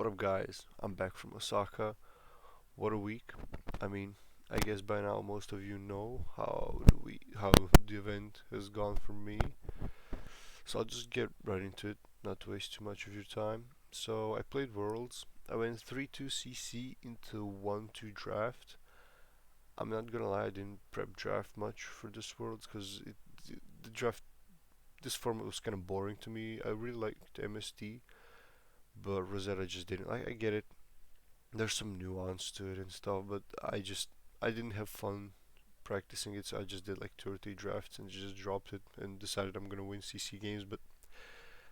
What up, guys? I'm back from Osaka. What a week! I mean, I guess by now most of you know how the event has gone for me. So I'll just get right into it, not to waste too much of your time. So I played Worlds. I went 3-2 CC into 1-2 draft. I'm not gonna lie, I didn't prep draft much for this Worlds because the draft this format was kind of boring to me. I really liked MST, but Rosetta just didn't. I get it, there's some nuance to it and stuff, but I didn't have fun practicing it, so I just did like two or three drafts and just dropped it and decided I'm gonna win CC games, but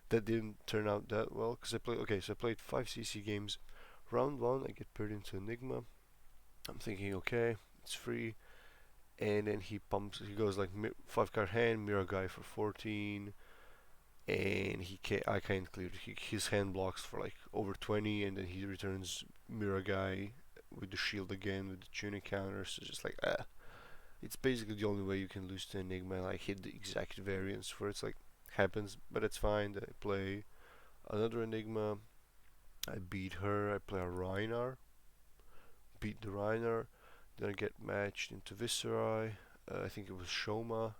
that didn't turn out that well because I played five CC games. Round one, I get paired into Enigma. I'm thinking, okay, it's free, and then he goes like five card hand, mirror guy for 14, and I can't clear. His hand blocks for like over 20, and then he returns mirror guy with the shield again with the tunic counter. So just like it's basically the only way you can lose to Enigma. Like hit the exact variance for it's like happens, but it's fine. Then I play another Enigma. I beat her. I play a Reinar. Beat the Reinar. Then I get matched into Viserai. I think it was Shoma,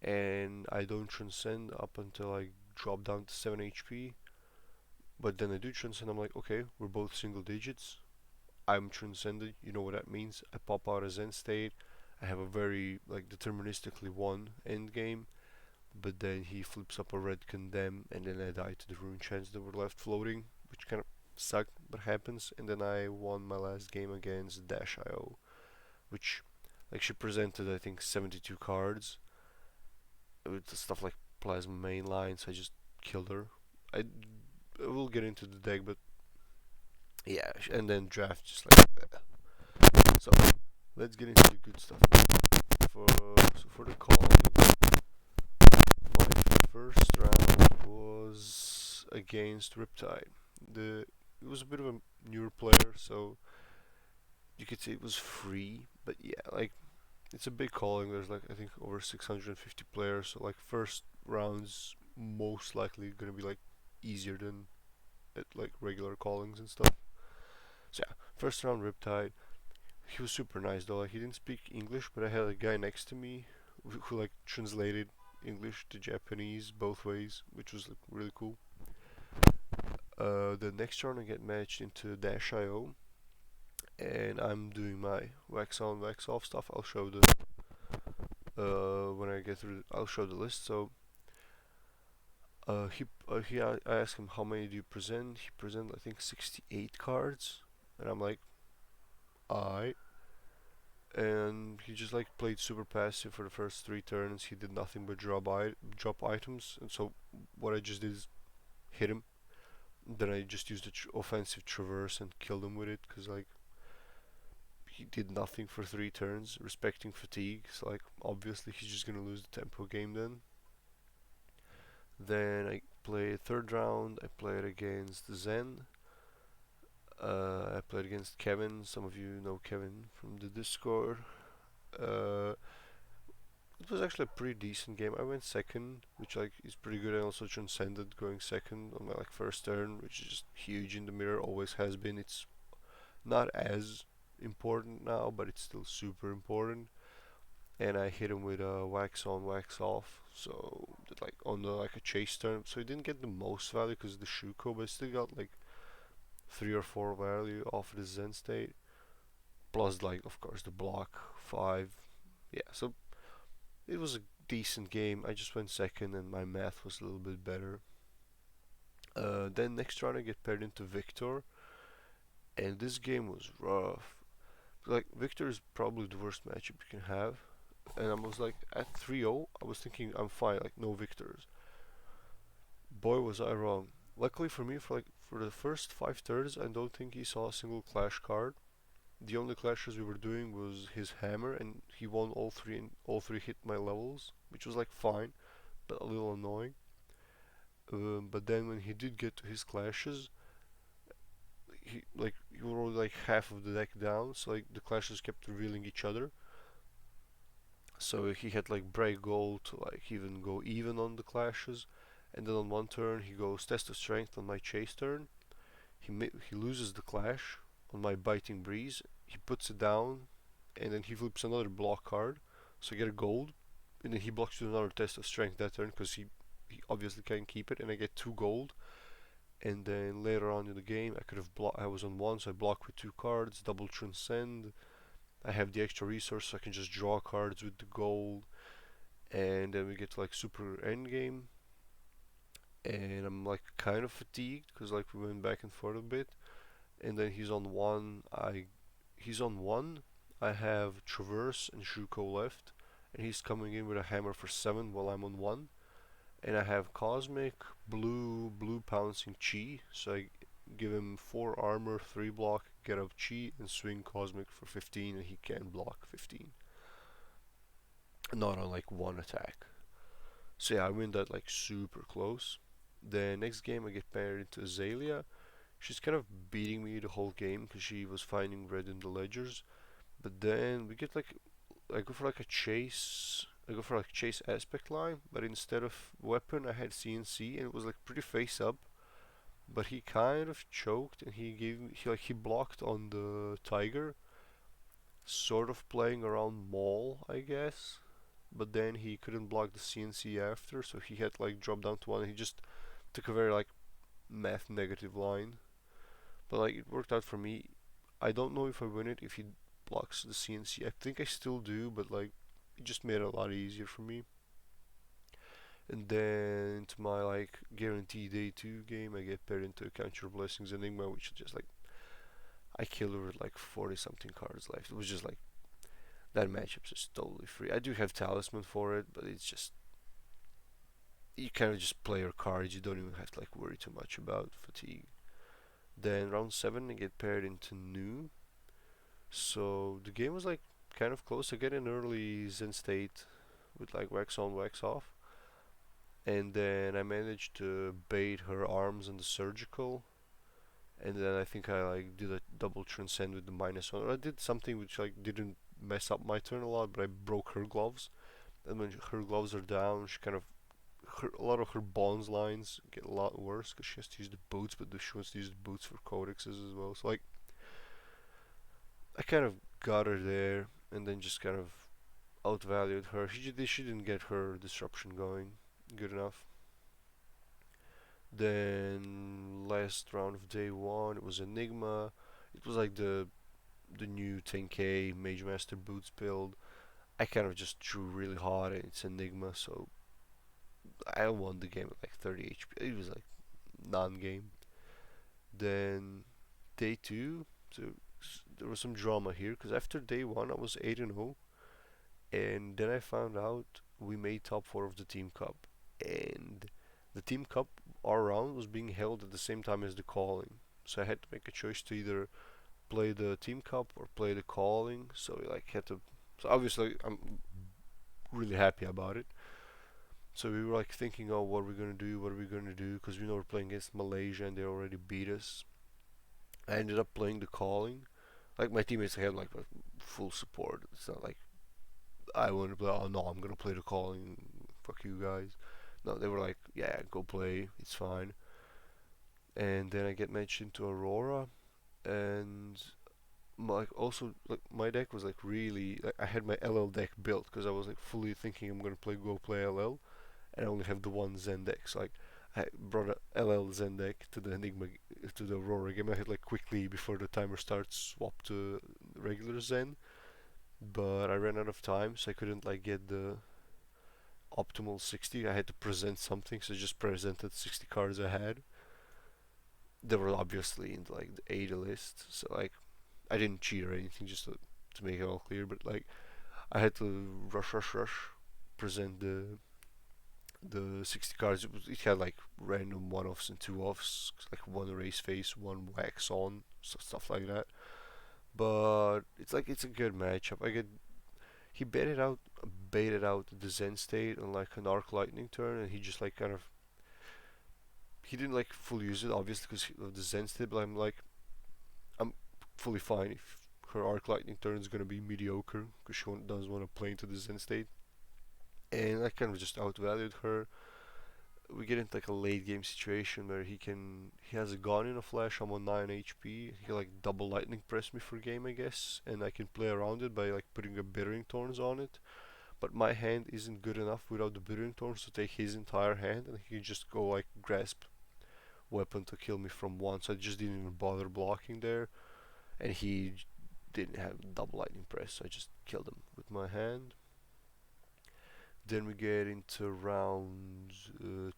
and I don't transcend up until I drop down to 7 HP. But then I do transcend. I'm like, okay, we're both single digits. I'm transcended. You know what that means. I pop out a Zen state. I have a very like deterministically won end game. But then he flips up a red condemn, and then I die to the rune chants that were left floating, which kind of sucked, but happens. And then I won my last game against Dash IO, which like she presented I think 72 cards with stuff like Plasma mainline, so I just killed her. I will get into the deck, but yeah, and then draft just like that. So let's get into the good stuff. For the calling, my first round was against Riptide. The It was a bit of a newer player, so you could say it was free, but yeah, like it's a big calling. There's like I think over 650 players, so like first rounds most likely gonna be like easier than at like regular callings and stuff. So yeah, first round Riptide. He was super nice though. Like he didn't speak English, but I had a guy next to me who like translated English to Japanese both ways, which was like really cool. The next round I get matched into Dash IO, and I'm doing my wax on, wax off stuff. I'll show the when I get through. I'll show the list. So I asked him how many do you present. He presented I think 68 cards, and I'm like, I. And he just like played super passive for the first three turns. He did nothing but drop items, and so what I just did is hit him. Then I just used the offensive traverse and killed him with it, because like he did nothing for three turns, respecting fatigue. So like obviously he's just gonna lose the tempo game then. Then I played third round. I played against Zen. I played against Kevin. Some of you know Kevin from the Discord. Uh, it was actually a pretty decent game. I went second, which like is pretty good. I also transcended going second on my like first turn, which is just huge in the mirror. Always has been. It's not as important now, but it's still super important. And I hit him with a wax on, wax off. So like on the like a chase turn. So he didn't get the most value because of the Shuko, but still got like 3 or 4 value off the Zen state. Plus like of course the block 5. Yeah, so it was a decent game. I just went second and my math was a little bit better. Then next round I get paired into Victor, and this game was rough. Like Victor is probably the worst matchup you can have, and I was like at 3-0. I was thinking I'm fine, like no victors. Boy was I wrong. Luckily for me, for the first 5 turns, I don't think he saw a single clash card. The only clashes we were doing was his hammer, and he won all three, and all three hit my levels, which was like fine, but a little annoying. But then when he did get to his clashes, he were already like half of the deck down, so like the clashes kept revealing each other. So he had like break gold to like even go even on the clashes, and then on one turn he goes test of strength on my chase turn. he loses the clash on my biting breeze. He puts it down, and then he flips another block card, so I get a gold, and then he blocks with another test of strength that turn because he obviously can't keep it, and I get 2 gold. And then later on in the game, I could have blocked. I was on one, so I block with 2 cards, double transcend. I have the extra resource, so I can just draw cards with the gold. And then we get to like super end game, and I'm like kind of fatigued because like we went back and forth a bit. And then he's on one. I have Traverse and Shuko left, and he's coming in with a hammer for 7 while I'm on one. And I have Cosmic, blue pouncing Chi, so I give him 4 armor, 3 block, get up Chi, and swing Cosmic for 15, and he can block 15. Not on like one attack. So yeah, I win that like super close. The next game I get paired into Azalea. She's kind of beating me the whole game because she was finding red in the ledgers. But then we get like I go for like a chase. I go for like chase aspect line, but instead of weapon, I had CNC, and it was like pretty face up. But he kind of choked, and he blocked on the tiger, sort of playing around Maul, I guess. But then he couldn't block the CNC after, so he had to like drop down to one. And he just took a very like math negative line, but like it worked out for me. I don't know if I win it if he blocks the CNC. I think I still do, but like it just made it a lot easier for me. And then to my like guarantee day 2 game, I get paired into Count Your Blessings Enigma, which is just like I killed her with like 40 something cards left. It was just like that matchup's just totally free. I do have Talisman for it, but it's just you kind of just play your cards. You don't even have to like worry too much about fatigue. Then round 7, I get paired into New. So the game was like kind of close. I get an early Zen state with like wax on, wax off. And then I managed to bait her arms on the surgical. And then I think I like did a double transcend with the -1. Or I did something which like didn't mess up my turn a lot, but I broke her gloves. And when her gloves are down, she kind of a lot of her bonds lines get a lot worse because she has to use the boots, but she wants to use the boots for codexes as well. So like I kind of got her there, and then just kind of outvalued her. She didn't get her disruption going good enough. Then last round of day 1, it was Enigma. It was like the new 10k Mage Master boots build. I kind of just drew really hard, and it's Enigma, so I won the game with like 30 HP. It was like non-game. Then day 2, so there was some drama here because after day 1 I was 8-0, and then I found out we made top 4 of the Team Cup, and the Team Cup our round was being held at the same time as the calling, so I had to make a choice to either play the Team Cup or play the calling. So we like had to. So obviously I'm really happy about it. So we were like thinking, oh, what are we gonna do? What are we gonna do? Because we know we're playing against Malaysia and they already beat us. I ended up playing the calling. Like my teammates had like full support. It's not like I wanted to play. Oh no, I'm gonna play the calling. Fuck you guys. No, they were like, yeah, go play. It's fine. And then I get matched into Aurora, and like my deck was like really like I had my LL deck built because I was like fully thinking I'm gonna go play LL, and I only have the one Zen deck. So like I brought a LL Zen deck to the Enigma to the Aurora game. I had like quickly before the timer starts swap to regular Zen, but I ran out of time, so I couldn't like get the optimal 60. I had to present something, so I just presented 60 cards I had. They were obviously in like the 80 list, so like I didn't cheat or anything, just to make it all clear. But like I had to rush, present the 60 cards. It had like random one offs and two offs, like one erase face, one wax on, stuff like that. But it's like it's a good matchup. He baited out the Zen state on like an arc lightning turn, and he just like kind of he didn't like full use it obviously because of the Zen state. But I'm like I'm fully fine if her arc lightning turn is gonna be mediocre because she doesn't want to play into the Zen state, and I kind of just outvalued her. we get into like a late game situation where he has a gun in a flash. I'm on 9 HP. He like double lightning press me for game, I guess, and I can play around it by like putting a Bittering Thorns on it. But my hand isn't good enough without the Bittering Thorns to take his entire hand, and he can just go like grasp weapon to kill me from one. So I just didn't even bother blocking there, and he didn't have double lightning press, so I just killed him with my hand. Then we get into round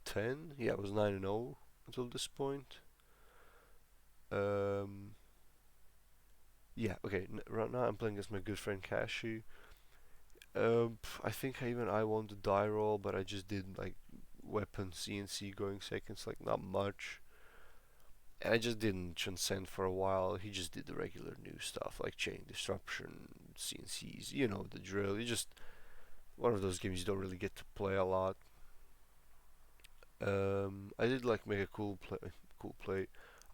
10. Yeah, it was 9 and 0 until this point. Um, yeah, okay. Right now I'm playing against my good friend Kashi. I think I won the die roll, but I just did like weapon CNC going seconds, like not much. And I just didn't transcend for a while. He just did the regular new stuff like chain disruption, CNCs. You know the drill. You just one of those games you don't really get to play a lot. I did like make a cool play.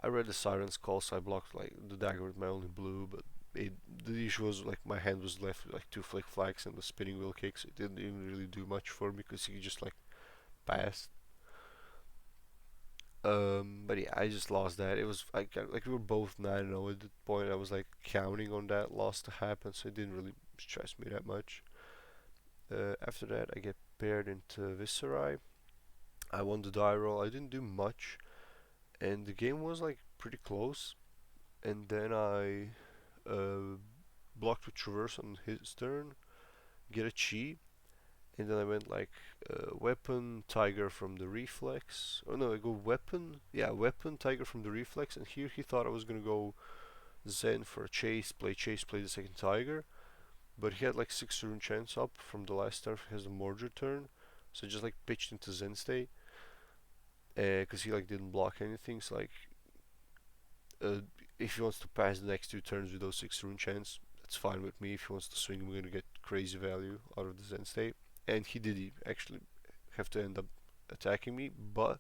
I read the Siren's Call, so I blocked like the dagger with my only blue, but the issue was like my hand was left with like two flick flags and the spinning wheel kicks. It didn't even really do much for me because he just like passed. But yeah, I just lost that. It was like we were both 9-0 at that point. I was like counting on that loss to happen, so it didn't really stress me that much. After that, I get paired into Viserai. I won the die roll. I didn't do much, and the game was like pretty close. And then I uh, blocked with Traverse on his turn, get a chi, and then I went like Weapon, Tiger from the Reflex. Oh no, I go Weapon, yeah, Weapon, Tiger from the Reflex, and here he thought I was gonna go Zen for a chase, play the second Tiger, but he had like 6 rune chance up from the last turn, he has a Mordred turn, so I just like pitched into Zen stay, because he like didn't block anything, so like uh, if he wants to pass the next 2 turns with those 6 rune chance, that's fine with me. If he wants to swing, we're gonna get crazy value out of the Zen state. And he did actually have to end up attacking me, but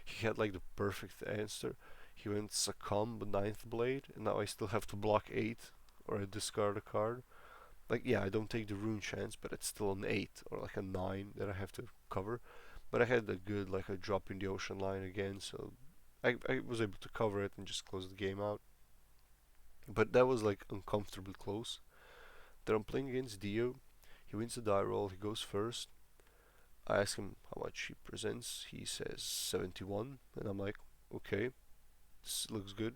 he had like the perfect answer. He went Succumb, the ninth blade, and now I still have to block 8 or I discard a card. Like, yeah, I don't take the rune chance, but it's still an 8 or like a 9 that I have to cover. But I had a good, like a drop in the ocean line again, so I was able to cover it and just close the game out. But that was like uncomfortably close. Then I'm playing against Dio. He wins the die roll, he goes first. I ask him how much he presents. He says 71, and I'm like, okay, this looks good.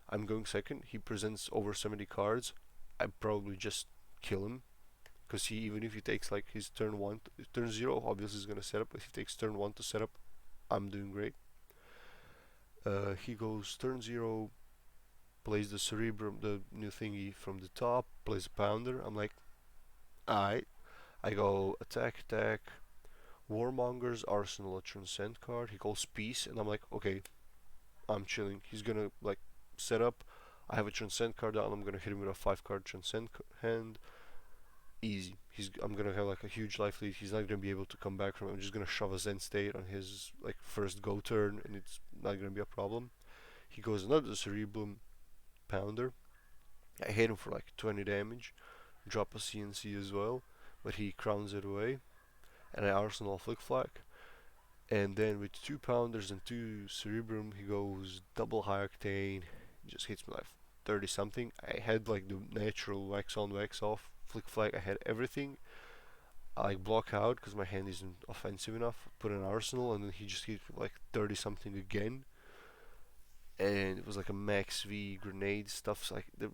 I'm going second. He presents over 70 cards. I probably just kill him because he even if he takes like his turn one, turn zero, obviously he's gonna set up. If he takes turn one to set up, I'm doing great. He goes turn zero, plays the Cerebrum, the new thingy from the top, plays a Pounder. I'm like, alright. I go attack, Warmonger's Arsenal a Transcend card. He calls Peace, and I'm like, okay, I'm chilling. He's gonna like set up. I have a Transcend card down. I'm gonna hit him with a 5 card Transcend hand. Easy. I'm gonna have like a huge life lead. He's not gonna be able to come back from it. I'm just gonna shove a Zen state on his like first go turn, and it's not gonna be a problem. He goes another Cerebrum Pounder. I hit him for like 20 damage. Drop a CNC as well, but he crowns it away. And I Arsenal Flick Flag. And then with 2 pounders and 2 Cerebrum, he goes double high octane. Just hits me like 30 something. I had like the natural wax on, wax off, flick flag. I had everything. I like block out because my hand isn't offensive enough. Put an arsenal, and then he just hit me like 30 something again. And it was like a max V grenade stuff. So like the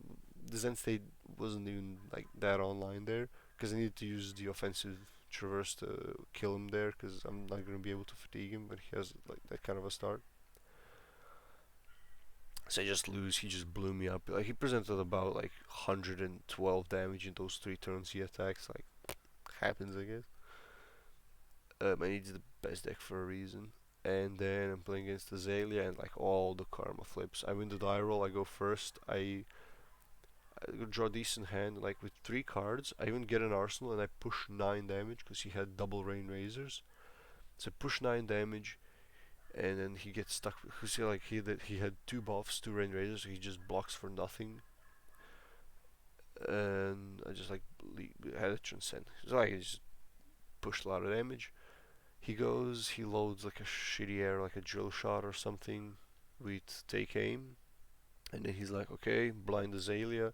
Zen state wasn't even like that online there because I needed to use the offensive traverse to kill him there because I'm not gonna be able to fatigue him, but he has like that kind of a start. So I just lose. He just blew me up. Like he presented about like 112 damage in those 3 turns he attacks. Like happens, I guess. I needed the best deck for a reason. And then I'm playing against Azalea and like all the karma flips. I win the die roll. I go first. I draw a decent hand like with 3 cards. I even get an arsenal and I push 9 damage because he had double rain razors. So I push 9 damage, and then he gets stuck because he had 2 buffs, 2 rain razors, so he just blocks for nothing. And I just like had a transcend. So I just pushed a lot of damage. he loads like a shitty arrow, like a drill shot or something with take aim, and then he's like, okay, blind Azalea,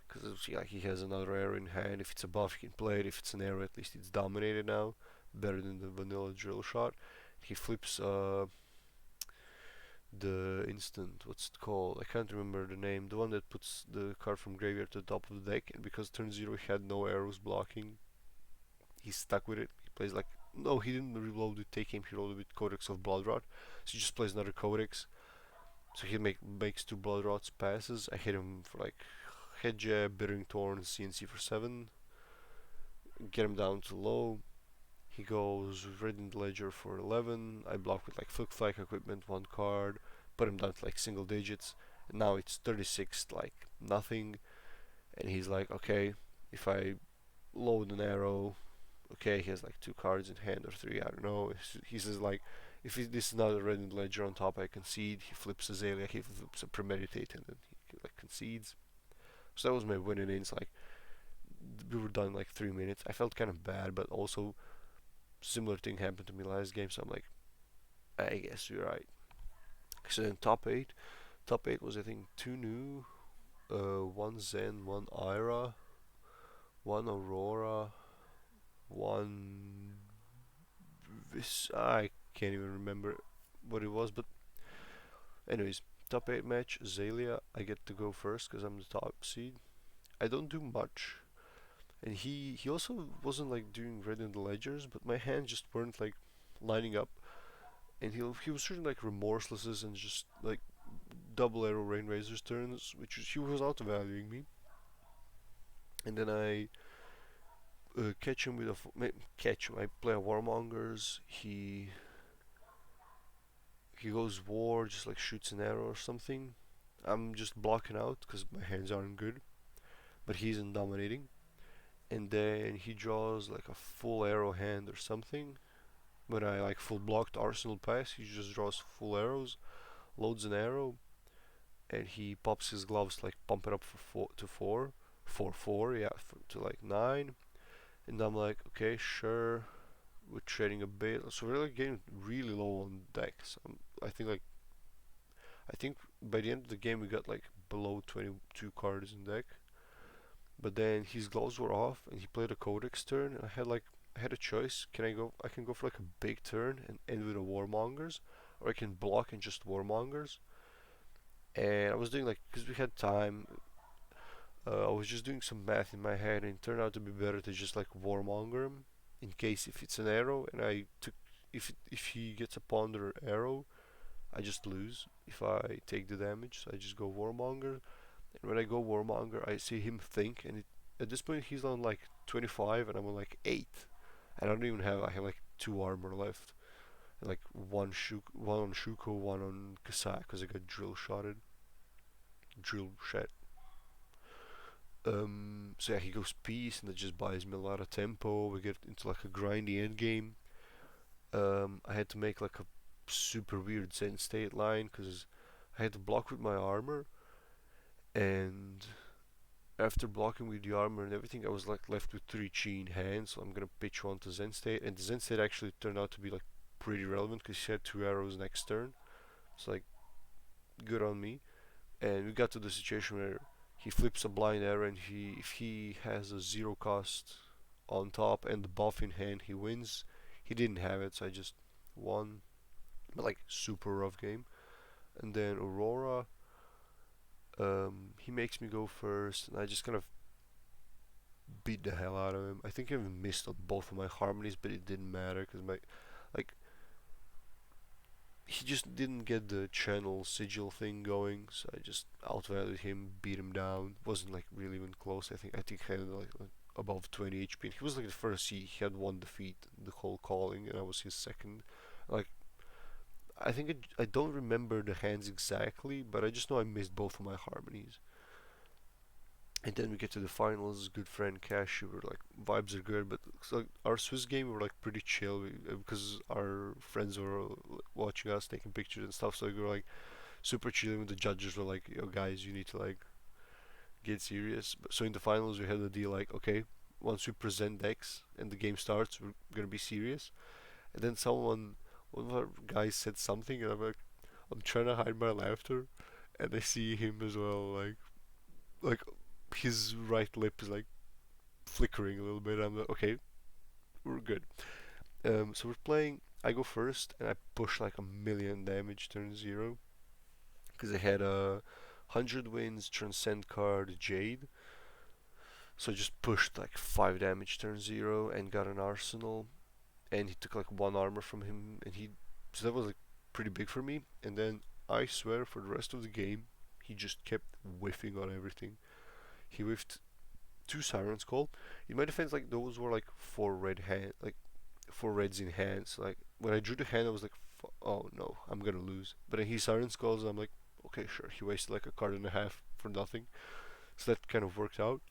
because like he has another arrow in hand. If it's a buff, he can play it. If it's an arrow, at least it's dominated now, better than the vanilla drill shot. He flips the instant, what's it called? I can't remember the name. The one that puts the card from graveyard to the top of the deck, and because turn zero he had no arrows blocking, he's stuck with it. He plays like no, he didn't reload with take aim. He rolled with Codex of Bloodrot, so he just plays another Codex. So he makes two Bloodrots passes. I hit him for like head jab, Bittering Thorn, CNC for 7. Get him down to low. He goes Radiant Ledger for 11. I block with like Flick Flag equipment, one card. Put him down to like single digits. And now it's 36, like nothing. And he's like, okay, if I load an arrow, okay, he has like two cards in hand or three, I don't know. He says like, if this is not a Radiant Ledger on top, I concede. He flips Azalea, he flips a Premeditate, and then he like concedes. So that was my winning innings. Like we were done in like 3 minutes. I felt kind of bad, but also similar thing happened to me last game. So I'm like, I guess you're right. So then top eight was I think two new, one Zen, one Ira, one Aurora, one this I can't even remember what it was, but anyways, top 8 match Azalea. I get to go first because I'm the top seed. I don't do much, and he also wasn't like doing red in the ledgers, but my hands just weren't like lining up, and he was shooting like remorselesses and just like double arrow rain razors turns, he was out valuing me, and then I catch him with catch him. I play a warmongers. He goes war, just like shoots an arrow or something. I'm just blocking out because my hands aren't good, but he's in dominating. And then he draws like a full arrow hand or something. When I like full blocked Arsenal pass, he just draws full arrows, loads an arrow, and he pops his gloves like pump it up for 4, yeah, to like 9. And I'm like, okay, sure, we're trading a bit. So we're like getting really low on decks. I think by the end of the game we got like below 22 cards in deck. But then his gloves were off and he played a Codex turn, and I had a choice. I can go for like a big turn and end with a Warmongers, or I can block and just Warmongers. And I was doing like, because we had time, I was just doing some math in my head, and it turned out to be better to just like Warmonger him in case if it's an arrow, and if he gets a ponder arrow, I just lose if I take the damage. So I just go Warmonger, and when I go Warmonger, I see him think, and at this point he's on like 25, and I'm on like 8. I have like 2 armor left, and like one on Shuko, one on Kasak, because I got drill shot. So yeah, he goes peace, and that just buys me a lot of tempo. We get into like a grindy end game. I had to make like a super weird Zen state line because I had to block with my armor, and after blocking with the armor and everything, I was like left with 3 chi in hand. So I'm gonna pitch one to Zen state, and the Zen state actually turned out to be like pretty relevant because he had 2 arrows next turn. So like good on me. And we got to the situation where he flips a blind arrow, and if he has a 0 cost on top and the buff in hand, he wins. He didn't have it, so I just won. But like super rough game. And then Aurora, he makes me go first, and I just kind of beat the hell out of him. I think I even missed on both of my harmonies, but it didn't matter because like he just didn't get the channel sigil thing going, so I just outvalued him, beat him down. Wasn't like really even close. I think he had like above 20 HP. And he was like the first. He had one defeat, the whole calling, and I was his second. Like I don't remember the hands exactly, but I just know I missed both of my harmonies. And then we get to the finals. Good friend Cash, we were like vibes are good, but so our Swiss game we were like pretty chill because our friends were watching us, taking pictures and stuff. So we were like super chilling. The judges were like, "Yo, guys, you need to like get serious." So in the finals, we had a deal like, okay, once we present decks and the game starts, we're gonna be serious. And then one of our guys said something, and I'm trying to hide my laughter, and I see him as well, like his right lip is like flickering a little bit. I'm like, okay, we're good. So we're playing. I go first, and I push like a million damage turn zero because I had a 100 wins transcend card Jade. So I just pushed like 5 damage turn zero and got an arsenal, and he took like 1 armor from him, and he so that was like pretty big for me. And then I swear for the rest of the game, he just kept whiffing on everything. He whiffed 2 Siren's Call. In my defense, like those were like 4 reds in hand. So like when I drew the hand, I was like, oh no, I'm gonna lose. But then he Siren's Calls, I'm like, okay, sure. He wasted like a card and a half for nothing. So that kind of worked out.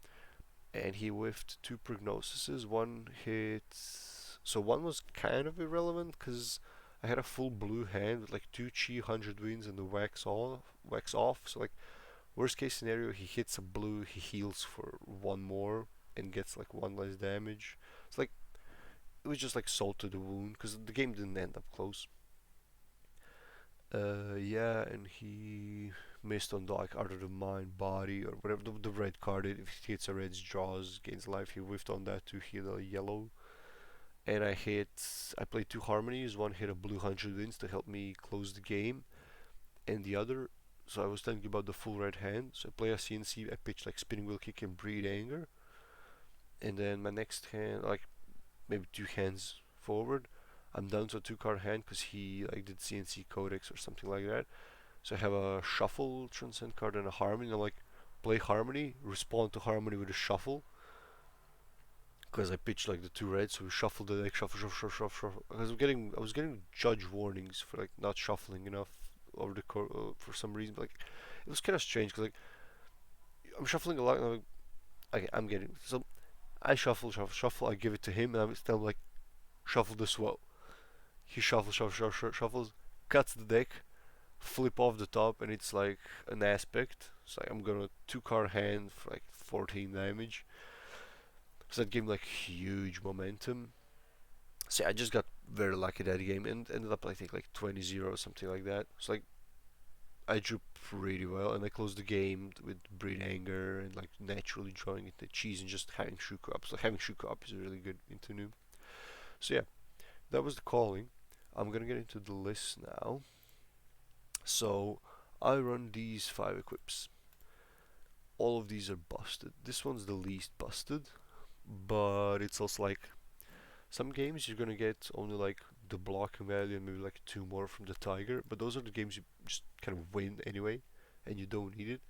And he whiffed 2 prognoses. One hit. So one was kind of irrelevant because I had a full blue hand with like 2 Chi 100 wins and the wax off. So like worst case scenario, he hits a blue, he heals for 1 more and gets like 1 less damage. It's like it was just like salt to the wound because the game didn't end up close. Yeah, and he missed on the like out of the mind body or whatever the red card. If he hits a red jaws gains life. He whiffed on that to hit a yellow. And I played 2 harmonies. One hit a blue 100 wins to help me close the game, and the other. So I was thinking about the full red hand. So I play a CNC. I pitch like spinning wheel kick and breed anger, and then my next hand, like maybe 2 hands forward, I'm down to a 2 card hand because he like did CNC Codex or something like that. So I have a shuffle transcend card and a harmony. And I'm like, play harmony, respond to harmony with a shuffle. Because I pitched like the 2 reds, so we shuffled the deck, shuffle. I was getting judge warnings for like not shuffling enough over the for some reason. But, like it was kind of strange because like I'm shuffling a lot, and I'm like, okay, I'm getting so I shuffle. I give it to him, and I'm still like shuffle this well. He shuffles, cuts the deck, flip off the top, and it's like an aspect. So like, I'm gonna 2 card hand for like 14 damage. So that gave me like huge momentum. So I just got very lucky that game and ended up I think like 20-0 or something like that. So like I drew pretty well and I closed the game with breed anger and like naturally drawing into cheese and just having Shuko up. So having Shuko up is really good into noob. So yeah, that was the calling. I'm gonna get into the list now. So I run these 5 equips. All of these are busted. This one's the least busted, but it's also like some games you're gonna get only like the blocking value and maybe like 2 more from the tiger, but those are the games you just kind of win anyway and you don't need it.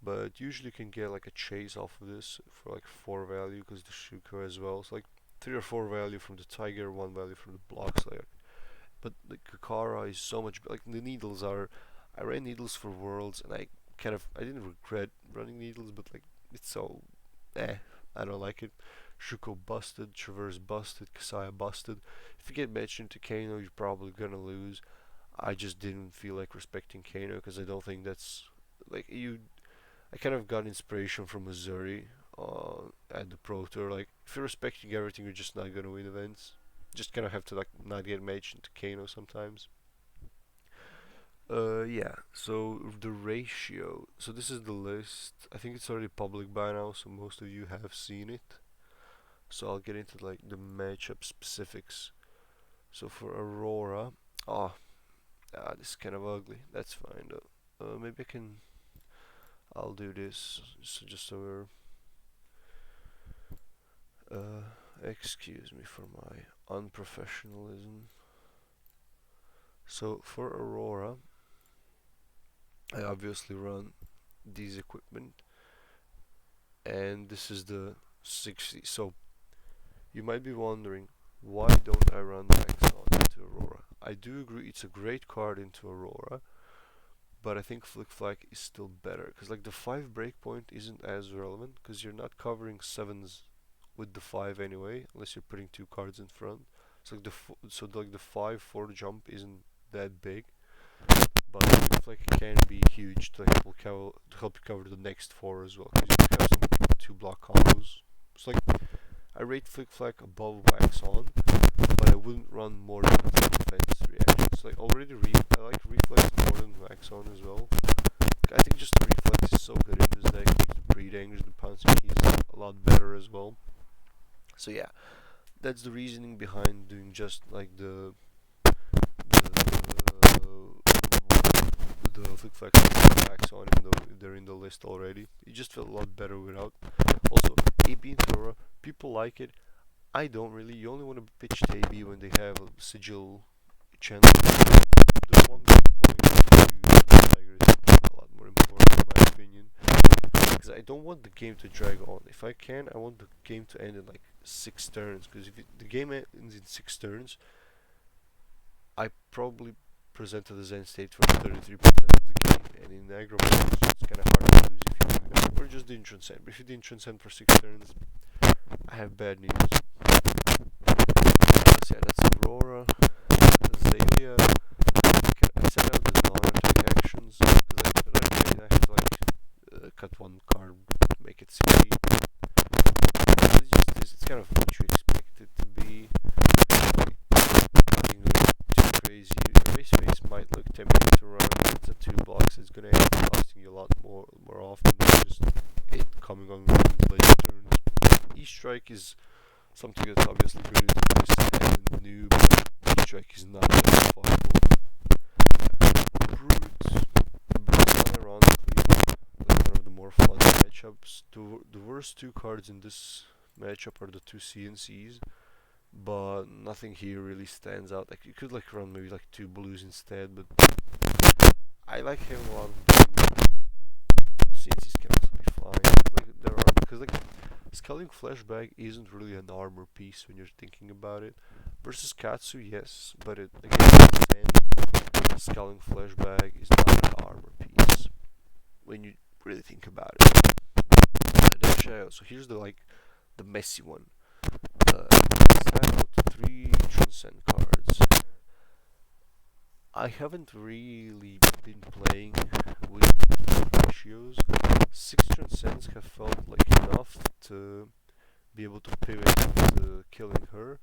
But usually you can get like a chase off of this for like 4 value because the Shuko as well. So like 3 or 4 value from the tiger, 1 value from the block slayer. But the Kakara is so much like the needles are. I ran needles for worlds and I didn't regret running needles, but like it's so I don't like it. Shuko busted, Traverse busted, Kasaya busted. If you get matched into Kano, you're probably gonna lose. I just didn't feel like respecting Kano because I don't think that's like you. I kind of got inspiration from Missouri at the Pro Tour. Like if you're respecting everything, you're just not gonna win events. Just kind of have to like not get matched into Kano sometimes. Yeah. So the ratio. So this is the list. I think it's already public by now, so most of you have seen it. So I'll get into like the matchup specifics. So for Aurora, oh, this is kind of ugly. That's fine though. Maybe I can. I'll do this. So just so we're. Excuse me for my unprofessionalism. So for Aurora, I obviously run these equipment, and this is the 60. So you might be wondering, why don't I run Maxon into Aurora? I do agree it's a great card into Aurora, but I think Flick Flack is still better because like the 5 breakpoint isn't as relevant because you're not covering 7s with the 5 anyway, unless you're putting 2 cards in front. So like the 5-4 jump isn't that big, but Flick Flack can be huge to help you cover the next 4 as well because you have some 2 block combos. So like I rate Flick Flack above Wax On, but but I wouldn't run more than 10 defense reactions. Like already, I like reflex more than wax on as well. I think just reflex is so good in this deck. Makes the pre-dangers, the pouncing keys a lot better as well. So yeah, that's the reasoning behind doing just like the flick flex and wax on, even though they're in the list already. It just felt a lot better without. Also, AB and Thora, people like it. I don't really. You only want to pitch to AB when they have a sigil channel. The one good point to Tiger is a lot more important in my opinion. Because I don't want the game to drag on. If I can, I want the game to end in like 6 turns. Because if the game ends in 6 turns, I probably presented the Zen state for 33% of the game. And in aggro matches, it's kind of hard to lose if you do that. Or just didn't transcend. But if you didn't transcend for 6 turns, I have bad news. So yeah, that's Aurora, Azalea. I set out the non-attack actions because I have to like cut one card, make it 60. It's just this. It's kind of what you expect it to be. Nothing really too crazy. Erase face might look tempting to run. It's a 2 blocks. It's gonna end up costing you a lot more often than just it coming on later turns. E-strike is something that's obviously good to this and new, but E-strike is not that possible. Brute, ironically, is one of the more fun matchups. The worst 2 cards in this matchup are the 2 CNCs, but nothing here really stands out. Like you could like run maybe like 2 blues instead, but I like having a lot of blue. CNCs can also be fine. Like there are because like Scaling Flashback isn't really an armor piece when you're thinking about it. Versus Katsu, yes, but it against 10, Scaling Flashback is not an armor piece when you really think about it. So here's the messy one. I set out 3 Transcend cards. I haven't really been playing with ratios. 6 Transcends have felt like enough to be able to pivot to killing her,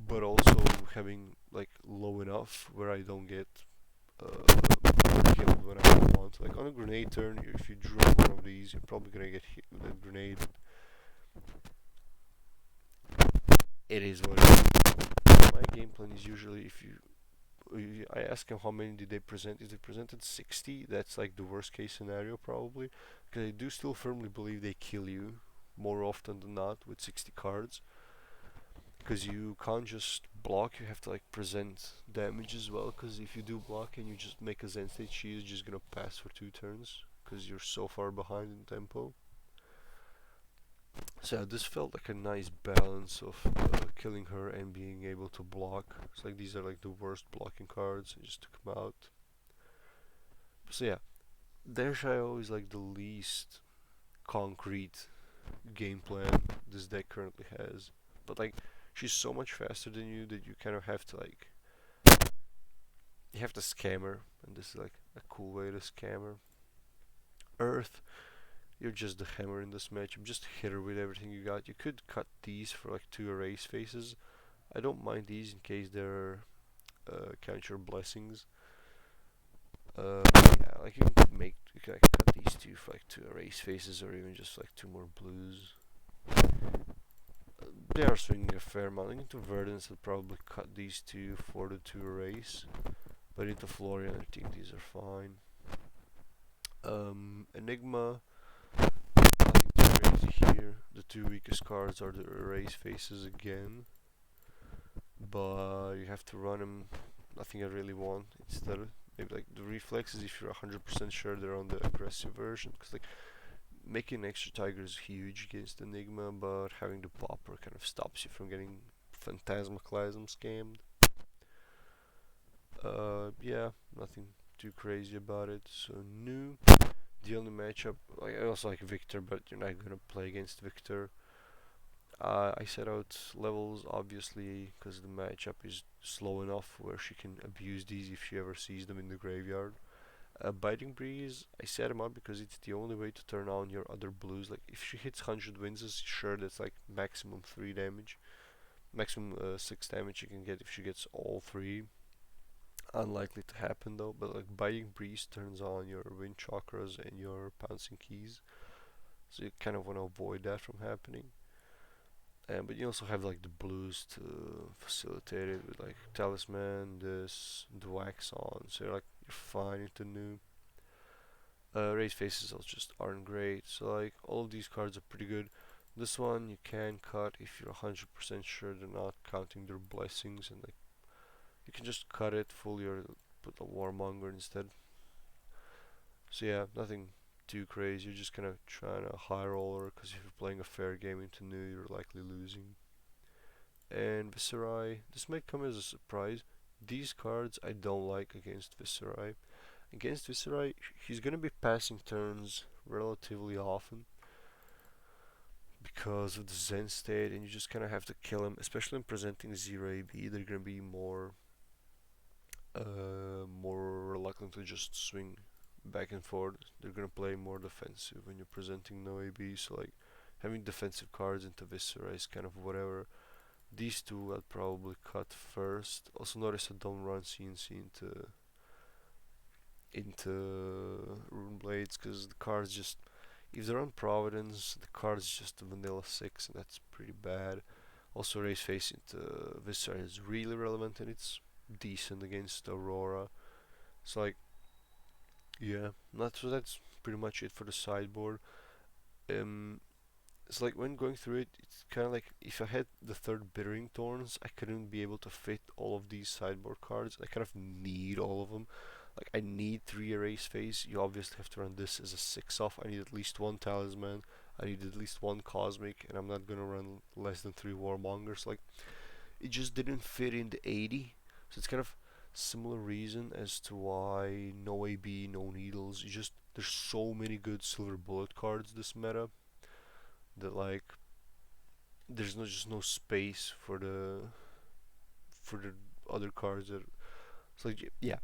but also having like low enough where I don't get killed when I want. Like on a grenade turn, if you draw one of these, you're probably gonna get hit with a grenade. It is what it is. My game plan is usually I ask them how many did they present. If they presented 60, that's like the worst case scenario probably, because I do still firmly believe they kill you more often than not with 60 cards. Because you can't just block, you have to like present damage as well. Because if you do block and you just make a Zen state, she is just gonna pass for 2 turns because you're so far behind in tempo. So yeah, this felt like a nice balance of killing her and being able to block. It's like these are like the worst blocking cards. I just took them out. So yeah, Dershayo is like the least concrete game plan this deck currently has. But like, she's so much faster than you that you kind of have to like, you have to scam her, and this is like a cool way to scam her. Earth, you're just the hammer in this matchup. Just hit her with everything you got. You could cut these for like 2 erase faces. I don't mind these in case they're count your blessings. Yeah, like you can like cut these 2 for like 2 erase faces, or even just like 2 more blues. They are swinging a fair amount. Into Verdance, I'll probably cut these 2 for the 2 erase. But into Florian, I think these are fine. Enigma, nothing too crazy here. The 2 weakest cards are the erase faces again. But you have to run them. Nothing I really want instead. Maybe like the reflexes if you're 100% sure they're on the aggressive version. Because like making an extra tiger is huge against Enigma, but having the popper kind of stops you from getting Phantasmaclasm scammed. Yeah, nothing too crazy about it. So new. The only matchup, like, I also like Victor, but you're not gonna play against Victor. I set out levels obviously because the matchup is slow enough where she can abuse these if she ever sees them in the graveyard. Biting Breeze, I set him up because it's the only way to turn on your other blues. Like if she hits 100 wins, sure that's like maximum 3 damage. maximum 6 damage you can get if she gets all three. Unlikely to happen though, but like Biting Breeze turns on your wind chakras and your pouncing keys, so you kind of want to avoid that from happening. And but you also have like the blues to facilitate it with like Talisman, this, the Wax on, so you're fine into new. Raise faces also just aren't great, so like all of these cards are pretty good. This one you can cut if you're 100% sure they're not counting their blessings, and like you can just cut it fully or put a Warmonger instead. So yeah, nothing too crazy. You're just kind of trying to high roller because if you're playing a fair game into new, you're likely losing. And Viserai, this might come as a surprise. These cards I don't like against Viserai. Against Viserai, he's gonna be passing turns relatively often because of the Zen state, and you just kind of have to kill him, especially in presenting 0 AB. They're gonna be more reluctant to just swing back and forth. They're gonna play more defensive when you're presenting no AB. So like having defensive cards into Viscera is kind of whatever. These two I'd probably cut first. Also notice I don't run CNC into Rune Blades because the cards just, if they're on Providence, the card's just a vanilla 6 and that's pretty bad. Also raise face into Viscera is really relevant and it's decent against Aurora. So like yeah, that's pretty much it for the sideboard. Um, it's like when going through it, it's kind of like if I had the third Bittering Thorns, I couldn't be able to fit all of these sideboard cards. I kind of need all of them. Like I need 3 Erase Phase. You obviously have to run this as a 6-off. I need at least 1 Talisman. I need at least 1 Cosmic, and I'm not gonna run less than 3 Warmongers. Like it just didn't fit in the 80. So it's kind of similar reason as to why no AB, no needles. You just there's so many good silver bullet cards this meta that like there's just no space for the other cards that it's like yeah.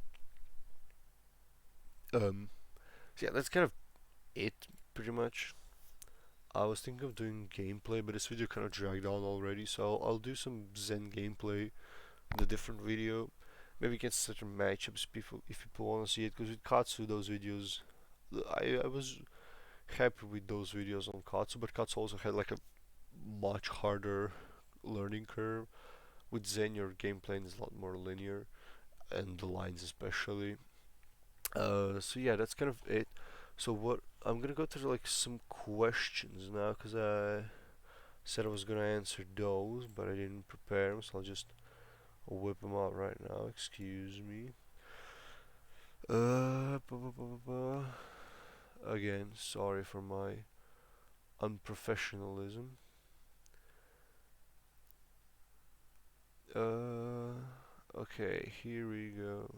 So yeah, that's kind of it pretty much. I was thinking of doing gameplay, but this video kind of dragged on already, so I'll do some Zen gameplay in a different video. Maybe against certain matchups, if people want to see it, because with Katsu those videos, I was happy with those videos on Katsu, but Katsu also had like a much harder learning curve. With Zen, your gameplay is a lot more linear, and the lines especially. So yeah, that's kind of it. So what I'm gonna go through like some questions now, because I said I was gonna answer those, but I didn't prepare them, so I'll just whip them out right now. Excuse me. Bu- bu- bu- bu- bu. Again, sorry for my unprofessionalism. Uh, okay, here we go.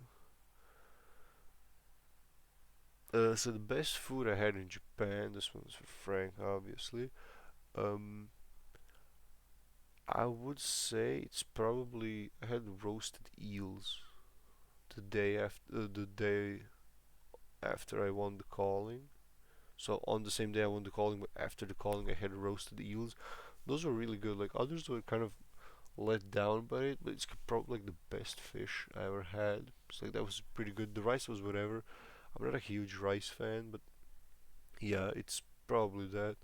So the best food I had in Japan. This one's for Frank, obviously. Um, I would say it's probably I had roasted eels the day after I won the calling. So on the same day I won the calling, but after the calling I had roasted eels. Those were really good. Like others were kind of let down by it, but it's probably like the best fish I ever had. It's like that was pretty good. The rice was whatever. I'm not a huge rice fan, but yeah, it's probably that.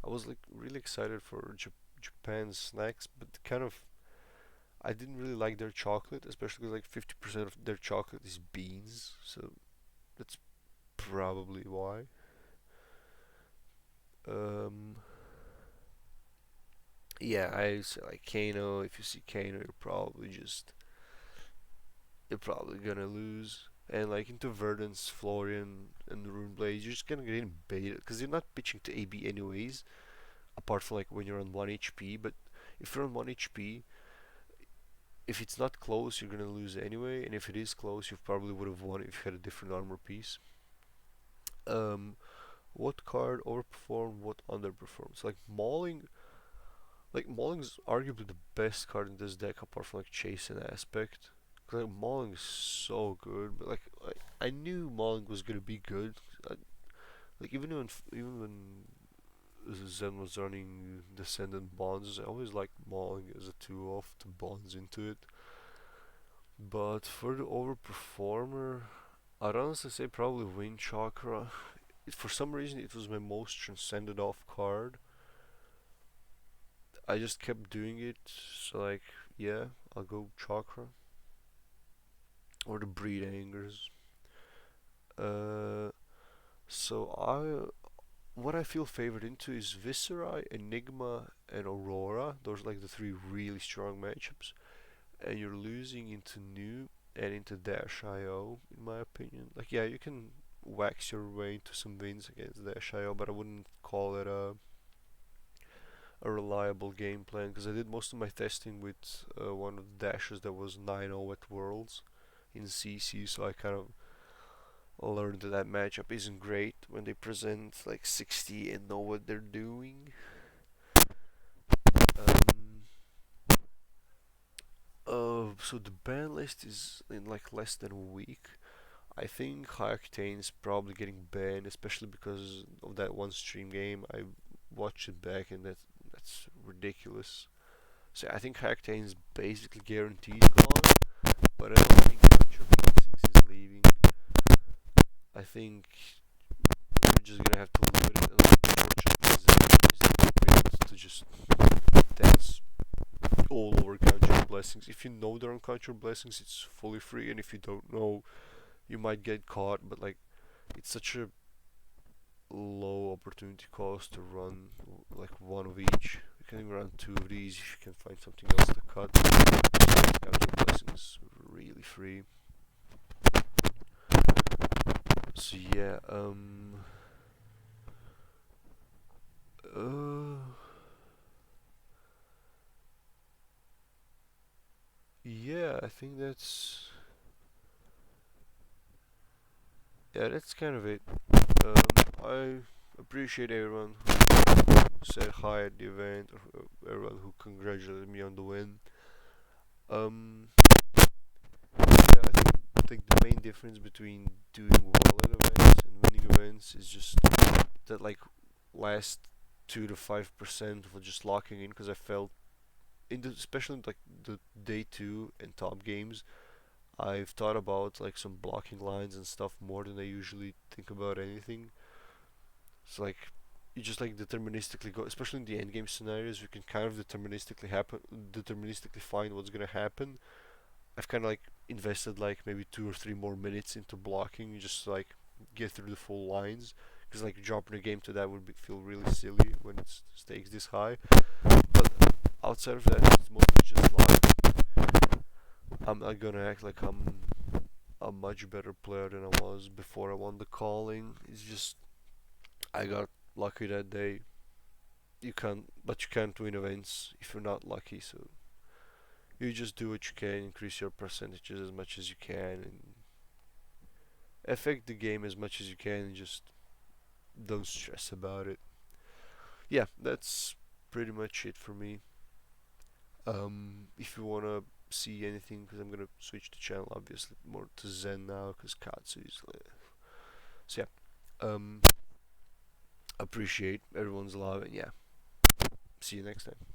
I was like really excited for Japan's snacks, but kind of I didn't really like their chocolate, especially because like 50% of their chocolate is beans, so that's probably why. Um, yeah, I say like Kano. If you see Kano, you're probably gonna lose. And like into Verdance, Florian, and Rune Blaze, you're just gonna get baited because you're not pitching to AB anyways. Apart from like when you're on 1 HP, but if you're on 1 HP, if it's not close, you're gonna lose anyway. And if it is close, you probably would have won if you had a different armor piece. Um, what card overperformed? What underperformed? So like Mauling's arguably the best card in this deck apart from like Chase and Aspect. 'Cause, like Mauling is so good, but like I knew Mauling was gonna be good. I, like even when Zen was running Descendant Bonds. I always liked Mauling as a 2-off to Bonds into it. But for the overperformer, I'd honestly say probably Wind Chakra. For some reason, it was my most transcended off card. I just kept doing it, so like, yeah, I'll go Chakra. Or the Breed Angers. Uh, so what I feel favored into is Viscera, Enigma, and Aurora. Those are like the three really strong matchups. And you're losing into New and into Dash.io, in my opinion. Like, yeah, you can wax your way into some wins against Dash.io, but I wouldn't call it a reliable game plan because I did most of my testing with one of the dashes that was 9-0 at Worlds in CC, so I kind of learned that that matchup isn't great when they present like 60 and know what they're doing. Um, so the ban list is in like less than a week. I think High Octane's probably getting banned, especially because of that one stream game. I watched it back and that's ridiculous. So I think High Octane's basically guaranteed gone, but I don't think Culture Blessings is leaving. I think we're just gonna have to live with it, and unfortunately, is built to just dance all over Culture Blessings. If you know they're on Culture Blessings, it's fully free, and if you don't know, you might get caught. But like, it's such a low opportunity cost to run like one of each. You can even run two of these if you can find something else to cut. Counter blessings really free. So yeah, uh, yeah, I think that's kind of it. Um, I appreciate everyone who said hi at the event, or everyone who congratulated me on the win. Um, yeah, I think the main difference between doing well at events and winning events is just that like last 2 to 5% was just locking in because I felt especially in, like the day two and top games, I've thought about like some blocking lines and stuff more than I usually think about anything. It's like you just like deterministically go, especially in the end game scenarios. You can kind of deterministically find what's gonna happen. I've kind of like invested like maybe 2 or 3 more minutes into blocking, just to, like get through the full lines. Because like dropping a game to that would feel really silly when it's stakes this high. But outside of that, it's mostly just like I'm not gonna act like I'm a much better player than I was before I won the calling. It's just I got lucky that day. But you can't win events if you're not lucky. So you just do what you can, increase your percentages as much as you can, and affect the game as much as you can, and just don't stress about it. Yeah, that's pretty much it for me. If you wanna see anything, because I'm gonna switch the channel obviously more to Zen now, because Katsu is. So yeah, appreciate everyone's love, and yeah, see you next time.